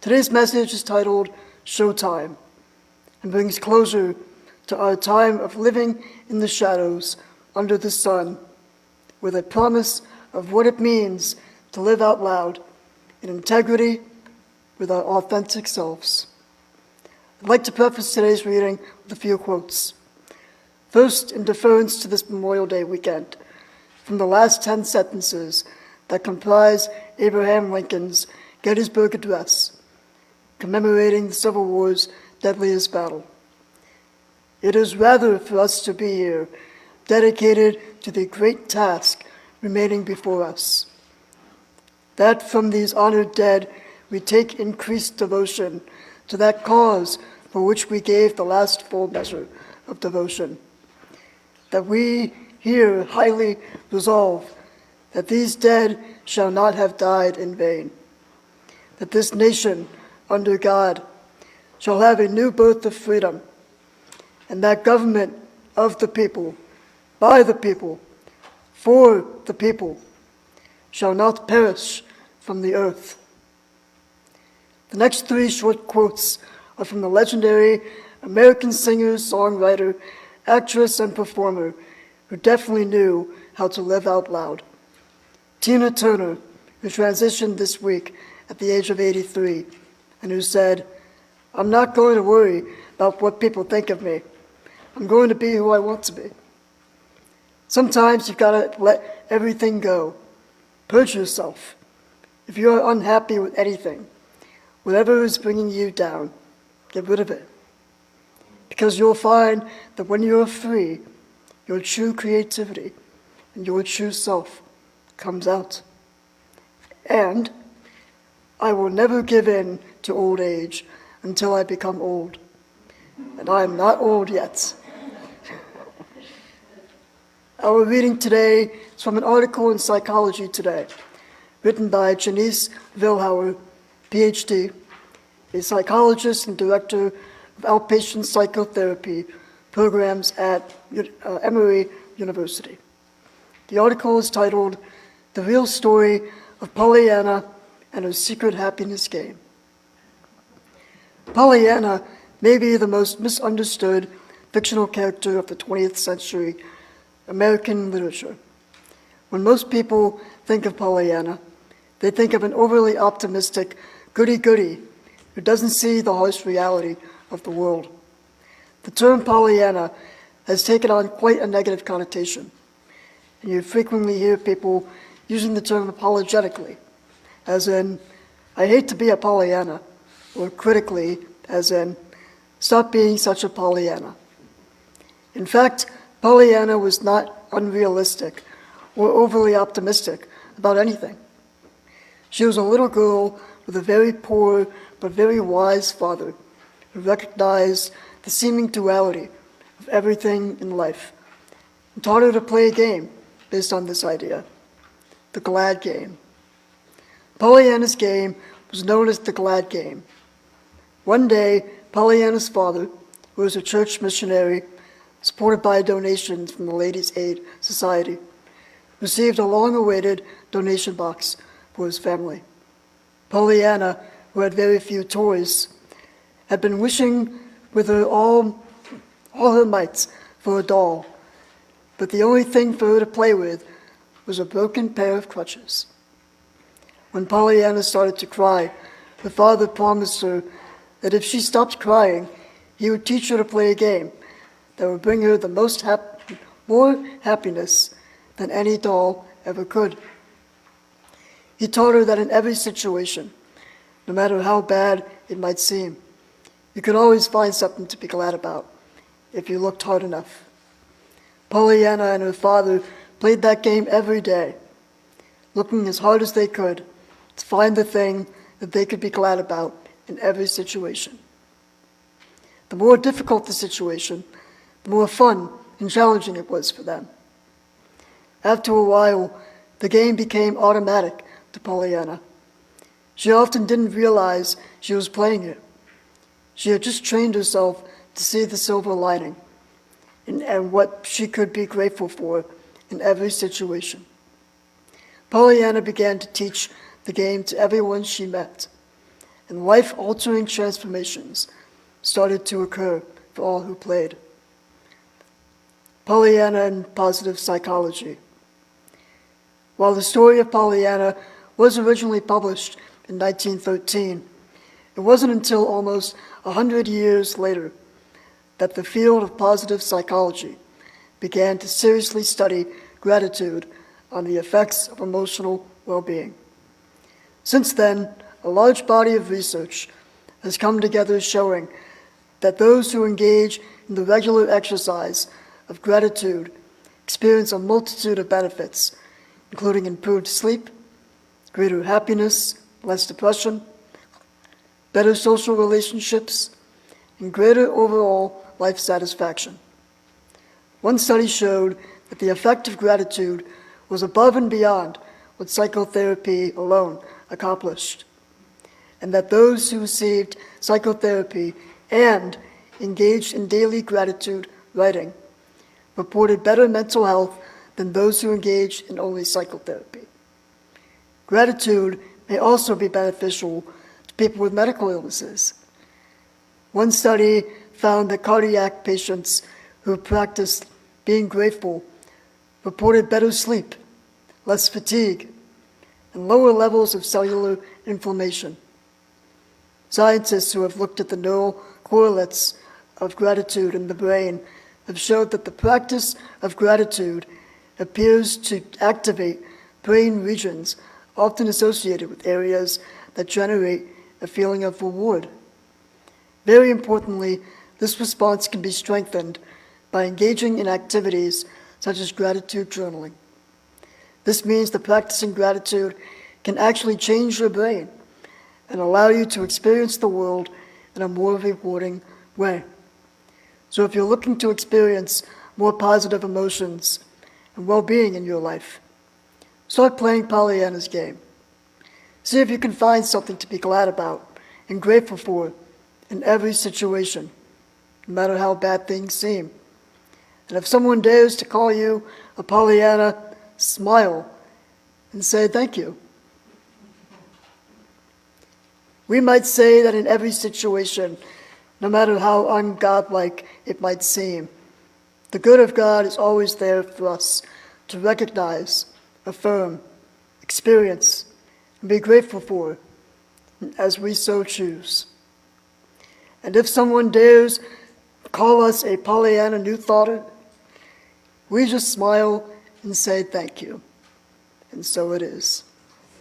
Today's message is titled Showtime and brings closure to our time of living in the shadows under the sun with a promise of what it means to live out loud in integrity with our authentic selves. I'd like to preface today's reading with a few quotes. First, in deference to this Memorial Day weekend, from the last 10 sentences that comprise Abraham Lincoln's Gettysburg Address, commemorating the Civil War's deadliest battle. It is rather for us to be here, dedicated to the great task remaining before us, that from these honored dead we take increased devotion to that cause for which we gave the last full measure of devotion, that we here highly resolve that these dead shall not have died in vain, that this nation under God shall have a new birth of freedom, and that government of the people, by the people, for the people, shall not perish from the earth. The next three short quotes are from the legendary American singer, songwriter, actress, and performer who definitely knew how to live out loud. Tina Turner, who transitioned this week at the age of 83, and who said, "I'm not going to worry about what people think of me. I'm going to be who I want to be." Sometimes you've got to let everything go. Purge yourself. If you are unhappy with anything, whatever is bringing you down, get rid of it. Because you'll find that when you are free, your true creativity and your true self comes out. And I will never give in to old age until I become old. And I am not old yet. Our reading today is from an article in Psychology Today, written by Janice Vilhauer, PhD, a psychologist and director of outpatient psychotherapy programs at Emory University. The article is titled, "The Real Story of Pollyanna and Her Secret Happiness Game." Pollyanna may be the most misunderstood fictional character of the 20th century American literature. When most people think of Pollyanna, they think of an overly optimistic goody-goody who doesn't see the harsh reality of the world. The term Pollyanna has taken on quite a negative connotation, and you frequently hear people using the term apologetically, as in, "I hate to be a Pollyanna," or critically, as in, "Stop being such a Pollyanna." In fact, Pollyanna was not unrealistic or overly optimistic about anything. She was a little girl with a very poor but very wise father who recognized the seeming duality of everything in life and taught her to play a game based on this idea, the glad game. Pollyanna's game was known as the glad game. One day, Pollyanna's father, who was a church missionary, supported by donations from the Ladies' Aid Society, received a long-awaited donation box for his family. Pollyanna, who had very few toys, had been wishing with all her might for a doll, but the only thing for her to play with was a broken pair of crutches. When Pollyanna started to cry, her father promised her that if she stopped crying, he would teach her to play a game that would bring her the more happiness than any doll ever could. He taught her that in every situation, no matter how bad it might seem, you could always find something to be glad about if you looked hard enough. Pollyanna and her father played that game every day, looking as hard as they could to find the thing that they could be glad about in every situation. The more difficult the situation, the more fun and challenging it was for them. After a while, the game became automatic to Pollyanna. She often didn't realize she was playing it. She had just trained herself to see the silver lining and what she could be grateful for in every situation. Pollyanna began to teach the game to everyone she met, and life-altering transformations started to occur for all who played. Pollyanna and positive psychology. While the story of Pollyanna was originally published in 1913, it wasn't until almost 100 years later that the field of positive psychology began to seriously study gratitude on the effects of emotional well-being. Since then, a large body of research has come together showing that those who engage in the regular exercise of gratitude experience a multitude of benefits, including improved sleep, greater happiness, less depression, better social relationships, and greater overall life satisfaction. One study showed that the effect of gratitude was above and beyond what psychotherapy alone accomplished, and that those who received psychotherapy and engaged in daily gratitude writing reported better mental health than those who engaged in only psychotherapy. Gratitude may also be beneficial to people with medical illnesses. One study found that cardiac patients who practiced being grateful reported better sleep, less fatigue, and lower levels of cellular inflammation. Scientists who have looked at the neural correlates of gratitude in the brain have showed that the practice of gratitude appears to activate brain regions often associated with areas that generate a feeling of reward. Very importantly, this response can be strengthened by engaging in activities such as gratitude journaling. This means that practicing gratitude can actually change your brain and allow you to experience the world in a more rewarding way. So if you're looking to experience more positive emotions and well-being in your life, start playing Pollyanna's game. See if you can find something to be glad about and grateful for in every situation, no matter how bad things seem. And if someone dares to call you a Pollyanna, smile and say thank you. We might say that in every situation, no matter how ungodlike it might seem, the good of God is always there for us to recognize, affirm, experience, and be grateful for, as we so choose. And if someone dares call us a Pollyanna New Thoughter, we just smile and say thank you. And so it is.